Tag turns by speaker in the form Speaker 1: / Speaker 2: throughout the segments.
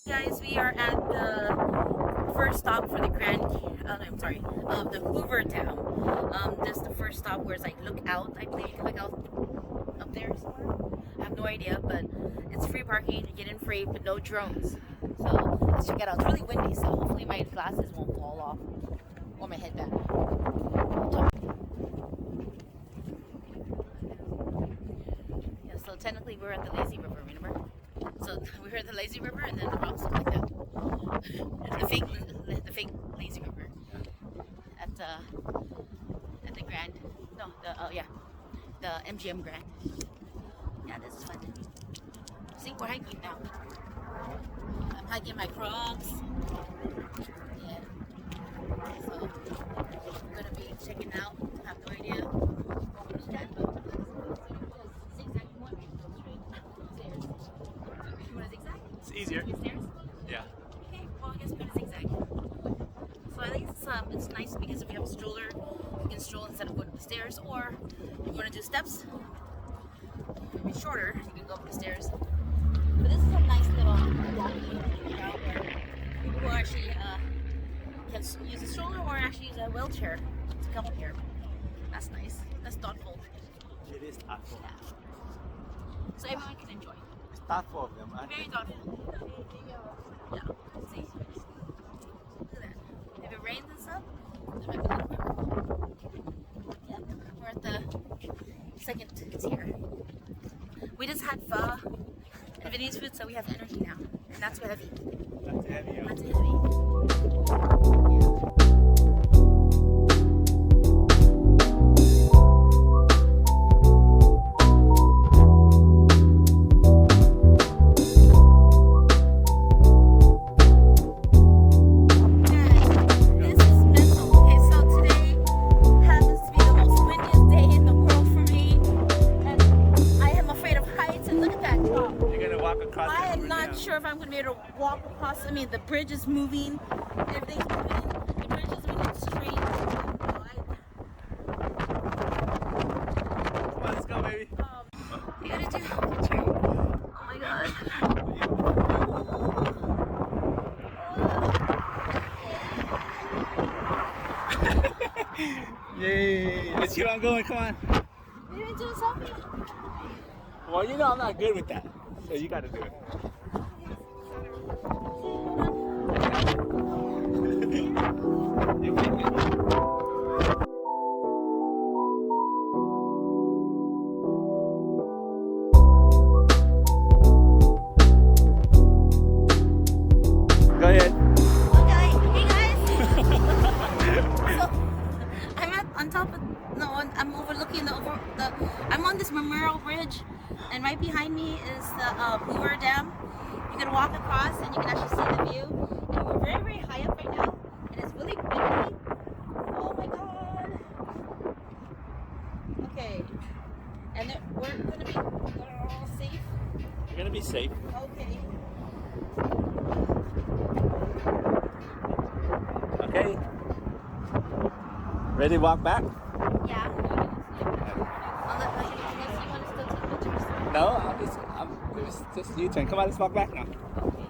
Speaker 1: Guys, we are at the first stop for the the Hoover Dam. This is the first stop where it's like look out. I believe you can look out up there somewhere. I have no idea, but it's free parking. You get in free, but no drones. So let's check it out. It's really windy, so hopefully my glasses won't fall off or my headband. Yeah, so technically we're at the lazy river, remember? So we were at the lazy river, and then the rocks look like that. The fake lazy river at the Grand. No, the MGM Grand. Yeah, this is fun. See, we're hiking now. I'm hiking my Crocs. Yeah. So we're gonna be checking out. I have no idea. What is that?
Speaker 2: It's easier. Yeah.
Speaker 1: Okay, well I guess we're gonna zigzag. So I think it's nice because if you have a stroller, you can stroll instead of going up the stairs, or if you want to do steps, maybe shorter, you can go up the stairs. But this is a nice little route where people will actually can use a stroller or actually use a wheelchair to come up here. That's nice. That's thoughtful.
Speaker 2: It is thoughtful.
Speaker 1: Yeah. So everyone can enjoy.
Speaker 2: It's thoughtful of them.
Speaker 1: Very thoughtful. Yeah. See? Look at that. If it rains and stuff, there might be a little river. Yeah. We're at the second tier. We just had pho and Vietnamese food, so we have energy now. And that's heavy.
Speaker 2: That's heavy.
Speaker 1: That's heavy. Sure if I'm going to be able to walk across. I mean, the bridge is moving. Everything's moving. The bridge is moving straight.
Speaker 2: Come on, let's go, baby.
Speaker 1: You gotta do a picture. Oh my god.
Speaker 2: Yay! Let's keep on going. Come on.
Speaker 1: You didn't do a selfie?
Speaker 2: Well, you know I'm not good with that, so you got to do it. Go ahead.
Speaker 1: Okay, hey guys. So I'm on top of I'm overlooking I'm on this memorial bridge, and right behind me is the Hoover Dam. You can walk across and you can actually see the view. And we're very, very high up right now, and it's really windy. Oh my god. Okay. And we're all safe.
Speaker 2: You're gonna be safe.
Speaker 1: Okay.
Speaker 2: Okay. Ready to walk back?
Speaker 1: Yeah. Unless you want to still take pictures.
Speaker 2: No, it's just you turn. Come on, let's walk back now.
Speaker 1: Okay.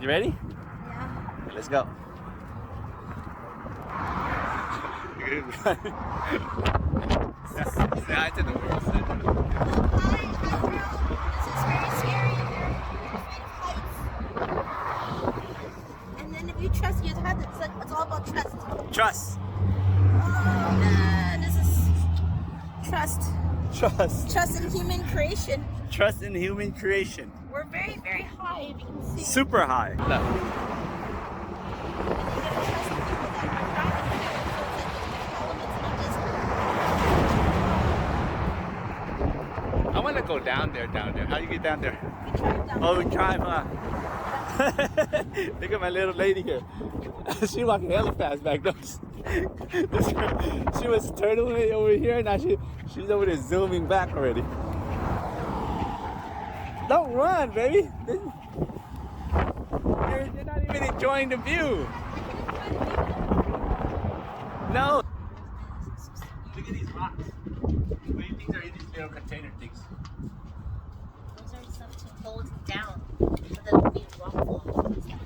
Speaker 2: You ready?
Speaker 1: Yeah.
Speaker 2: Okay, let's go. Say hi to the world.
Speaker 1: Hi, world. This is very scary. I'm afraid of heights. And then if you trust, you have to. It's all about trust.
Speaker 2: Trust.
Speaker 1: This is trust.
Speaker 2: Trust.
Speaker 1: Trust in human creation.
Speaker 2: Trust in human creation.
Speaker 1: We're very, very high, if you can see.
Speaker 2: Super high. Look. I want to go down there. How do you get down there?
Speaker 1: We drive down.
Speaker 2: Oh, we drive, huh? Look at my little lady here. She walking hella fast back there. She was turtling over here, now she's over there zooming back already. Don't run, baby. You're not even enjoying the view. No. Look at these rocks. What do you think are in these little container things?
Speaker 1: Those are stuff to hold down so that it won't be rock falling.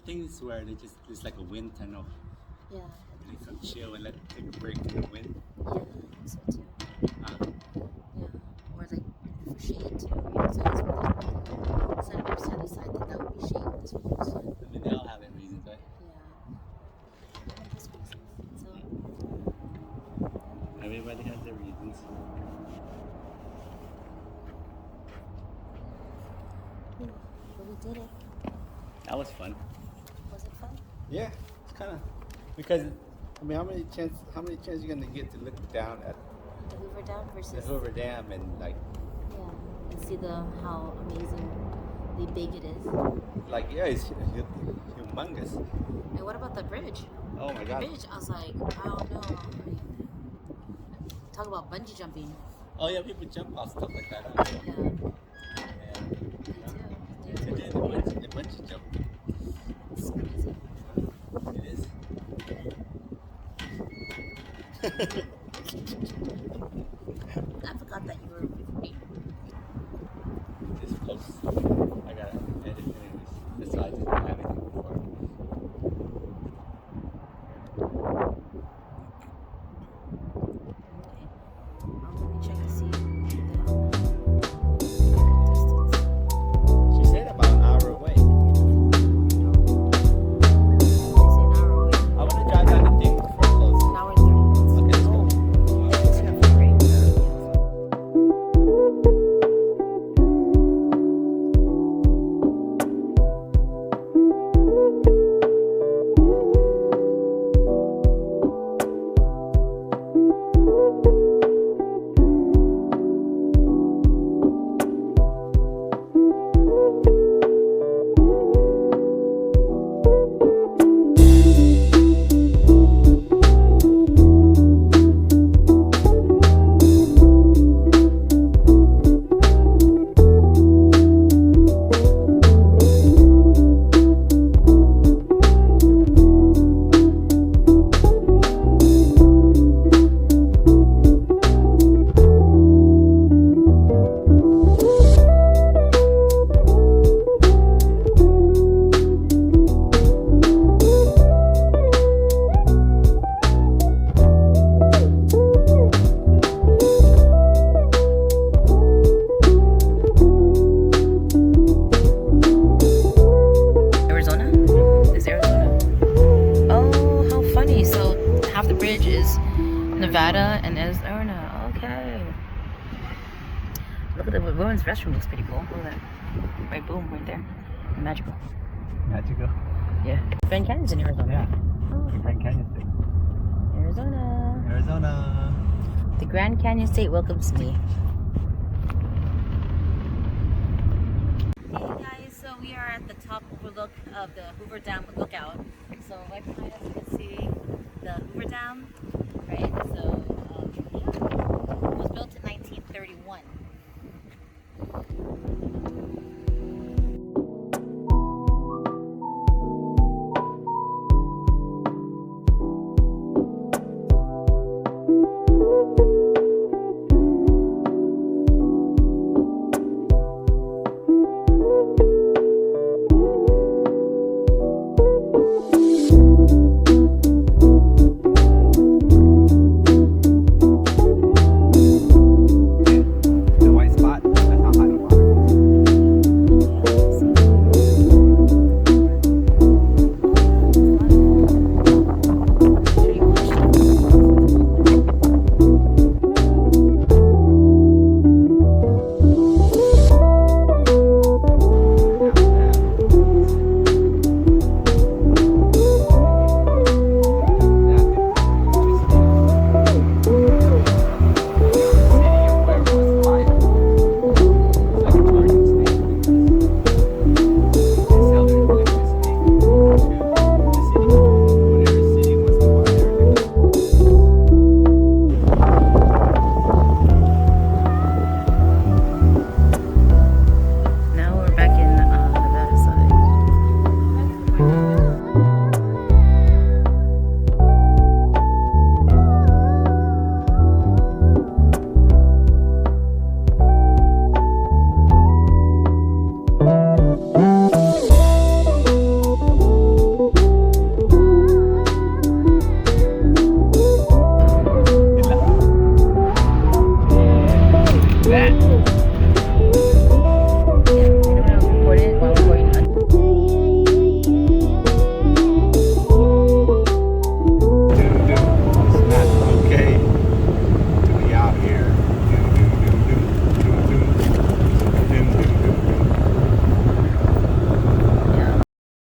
Speaker 2: things where they just there's like a wind tunnel.
Speaker 1: Yeah.
Speaker 2: And they come chill and take a break from the wind.
Speaker 1: Yeah, I think so too.
Speaker 2: Uh,
Speaker 1: Yeah. Or like for shade too. Right? So it's really senators to decide that would be shade. This would be sun.
Speaker 2: I mean, they all have their reasons, right?
Speaker 1: Yeah. That makes sense. So
Speaker 2: Everybody has their reasons.
Speaker 1: but we did it.
Speaker 2: That was fun.
Speaker 1: Was it fun?
Speaker 2: Yeah, it's kind of because I mean, how many chances you gonna get to look down at
Speaker 1: The Hoover Dam versus
Speaker 2: the Hoover Dam and like
Speaker 1: and see how amazingly big it is.
Speaker 2: it's humongous.
Speaker 1: And what about the bridge?
Speaker 2: Oh my
Speaker 1: The
Speaker 2: god.
Speaker 1: bridge, I was like, I don't know. Talk about bungee jumping.
Speaker 2: Oh yeah, people jump off stuff like that. Huh?
Speaker 1: Yeah.
Speaker 2: And,
Speaker 1: They do.
Speaker 2: and then the bungee jump.
Speaker 1: It's crazy.
Speaker 2: It is.
Speaker 1: I forgot that you were recording.
Speaker 2: It's close. I gotta edit anyways. That's why I didn't have anything before.
Speaker 1: Let me check to see the distance.
Speaker 2: She said about an hour away.
Speaker 1: They say an hour away.
Speaker 2: I wanna drive down the thing for close.
Speaker 1: An hour and 30 minutes.
Speaker 2: Okay, let's go.
Speaker 1: It's gonna be great. Arizona? Is Arizona? Oh, how funny. So half the bridge is Nevada and Arizona. Okay. Look at the women's restroom. Looks pretty cool. Look at that. Right, boom, right there. Magical.
Speaker 2: Magical.
Speaker 1: Yeah. Grand Canyon's in Arizona.
Speaker 2: Yeah.
Speaker 1: Oh,
Speaker 2: Grand Canyon State.
Speaker 1: Arizona.
Speaker 2: Arizona.
Speaker 1: The Grand Canyon State welcomes me. Hey guys, so we are at the top overlook of the Hoover Dam lookout. So right behind us you can see the Hoover Dam, right? So yeah, it was built in 1931.